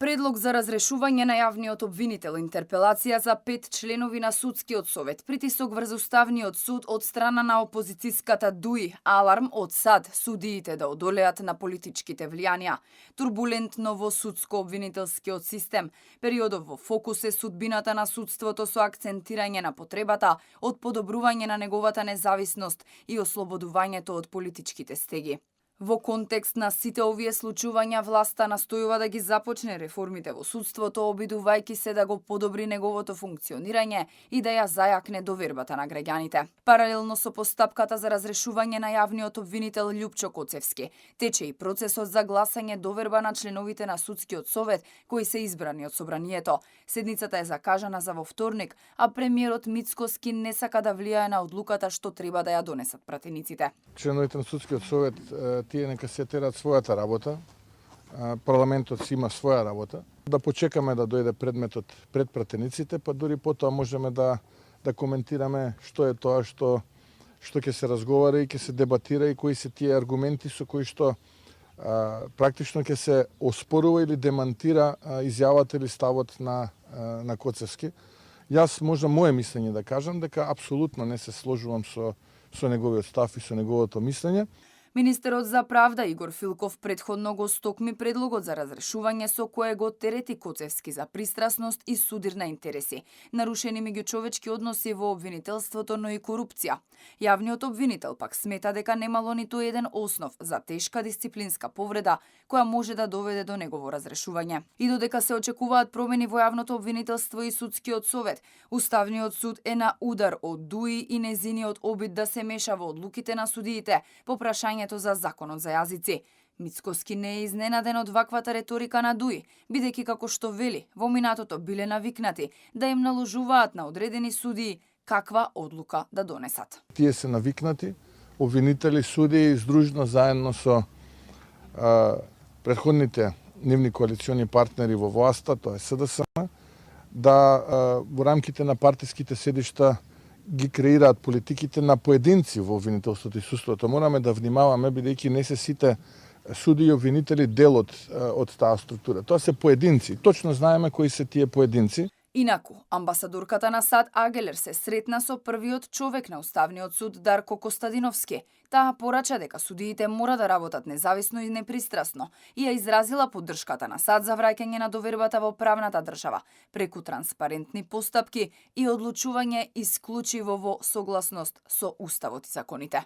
Предлог за разрешување на јавниот обвинител, интерпелација за 5 членови на судскиот совет, притисок врз уставниот суд од страна на опозицијската ДУИ, аларм од САД, судиите да одолеат на политичките влијанија, турбулентно во судско-обвинителскиот систем, периодов во фокус е судбината на судството со акцентирање на потребата од подобрување на неговата независност и ослободувањето од политичките стеги. Во контекст на сите овие случувања, власта настојува да ги започне реформите во судството, обидувајќи се да го подобри неговото функционирање и да ја зајакне довербата на граѓаните. Паралелно со постапката за разрешување на јавниот обвинител Љупчо Коцевски, тече и процесот за гласање доверба на членовите на судскиот совет кои се избрани од собранието. Седницата е закажана за во вторник, а премиерот Мицкоски не сака да влијае на одлуката што треба да ја донесат пратениците. Членовите на судскиот совет тие нека се терат својата работа, парламентот си има своја работа. Да почекаме да дојде предметот пред пратениците, па дури потоа можеме да коментираме што е тоа што ќе се разговара и ќе се дебатира и кои се тие аргументи со кои што практично ќе се оспорува или демантира изјавата или ставот на Коцевски. Јас можам мое мислење да кажам дека апсолутно не се сложувам со неговиот став и со неговото мислење. Министерот за правда Игор Филков претходно го стокми предлогот за разрешување со кое го терети Коцевски за пристрасност и судир на интереси, нарушени меѓучовечки односи во обвинителството, но и корупција. Јавниот обвинител пак смета дека немало ниту еден основ за тешка дисциплинска повреда која може да доведе до негово разрешување. И додека се очекуваат промени во јавното обвинителство и судскиот совет, Уставниот суд е на удар од ДУИ и незиниот обид да се меша во одлуките на судиите по прашањето за законот за јазици. Мицкоски не е изненаден од ваквата реторика на ДУИ, бидејќи како што вели, во минатото биле навикнати да им наложуваат на одредени судии каква одлука да донесат. Тие се навикнати, обвинители, судии, издружно заедно со претходните нивни коалициони партнери во власта, тоа е СДСМ, да во рамките на партиските седишта ги креираат политиките на поединци во обвинителството и судството. Мораме да внимаваме, бидејќи не се сите судии и обвинители дел од таа структура. Тоа се поединци. Точно знаеме кои се тие поединци. Инаку, амбасадорката на САД Агелер се сретна со првиот човек на Уставниот суд Дарко Костадиновски. Таа порача дека судиите мора да работат независно и непристрасно и ја изразила поддршката на САД за враќање на довербата во правната држава преку транспарентни постапки и одлучување исклучиво во согласност со Уставот и законите.